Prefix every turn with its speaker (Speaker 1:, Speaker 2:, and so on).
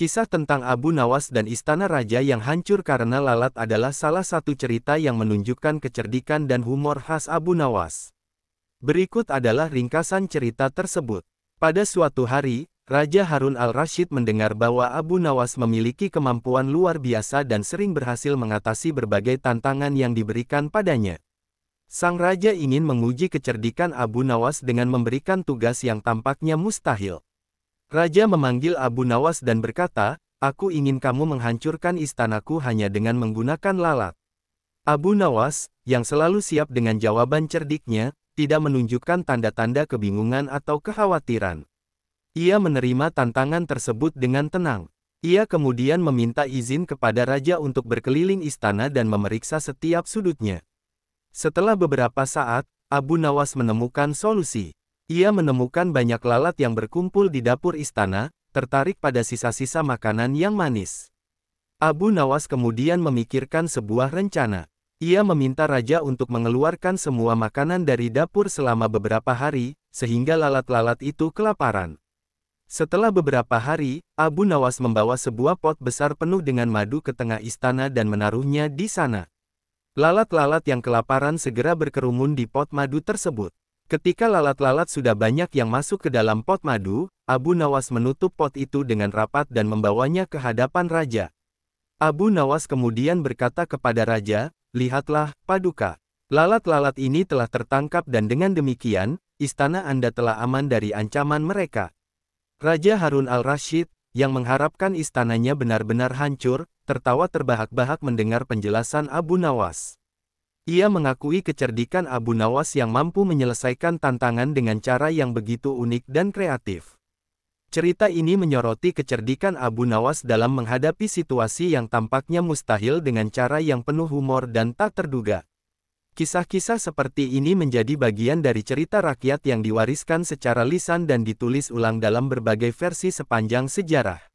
Speaker 1: Kisah tentang Abu Nawas dan Istana Raja yang hancur karena lalat adalah salah satu cerita yang menunjukkan kecerdikan dan humor khas Abu Nawas. Berikut adalah ringkasan cerita tersebut. Pada suatu hari, Raja Harun al-Rashid mendengar bahwa Abu Nawas memiliki kemampuan luar biasa dan sering berhasil mengatasi berbagai tantangan yang diberikan padanya. Sang Raja ingin menguji kecerdikan Abu Nawas dengan memberikan tugas yang tampaknya mustahil. Raja memanggil Abu Nawas dan berkata, "Aku ingin kamu menghancurkan istanaku hanya dengan menggunakan lalat." Abu Nawas, yang selalu siap dengan jawaban cerdiknya, tidak menunjukkan tanda-tanda kebingungan atau kekhawatiran. Ia menerima tantangan tersebut dengan tenang. Ia kemudian meminta izin kepada Raja untuk berkeliling istana dan memeriksa setiap sudutnya. Setelah beberapa saat, Abu Nawas menemukan solusi. Ia menemukan banyak lalat yang berkumpul di dapur istana, tertarik pada sisa-sisa makanan yang manis. Abu Nawas kemudian memikirkan sebuah rencana. Ia meminta Raja untuk mengeluarkan semua makanan dari dapur selama beberapa hari, sehingga lalat-lalat itu kelaparan. Setelah beberapa hari, Abu Nawas membawa sebuah pot besar penuh dengan madu ke tengah istana dan menaruhnya di sana. Lalat-lalat yang kelaparan segera berkerumun di pot madu tersebut. Ketika lalat-lalat sudah banyak yang masuk ke dalam pot madu, Abu Nawas menutup pot itu dengan rapat dan membawanya ke hadapan Raja. Abu Nawas kemudian berkata kepada Raja, "Lihatlah, Paduka. Lalat-lalat ini telah tertangkap dan dengan demikian, istana Anda telah aman dari ancaman mereka." Raja Harun al-Rashid, yang mengharapkan istananya benar-benar hancur, tertawa terbahak-bahak mendengar penjelasan Abu Nawas. Ia mengakui kecerdikan Abu Nawas yang mampu menyelesaikan tantangan dengan cara yang begitu unik dan kreatif. Cerita ini menyoroti kecerdikan Abu Nawas dalam menghadapi situasi yang tampaknya mustahil dengan cara yang penuh humor dan tak terduga. Kisah-kisah seperti ini menjadi bagian dari cerita rakyat yang diwariskan secara lisan dan ditulis ulang dalam berbagai versi sepanjang sejarah.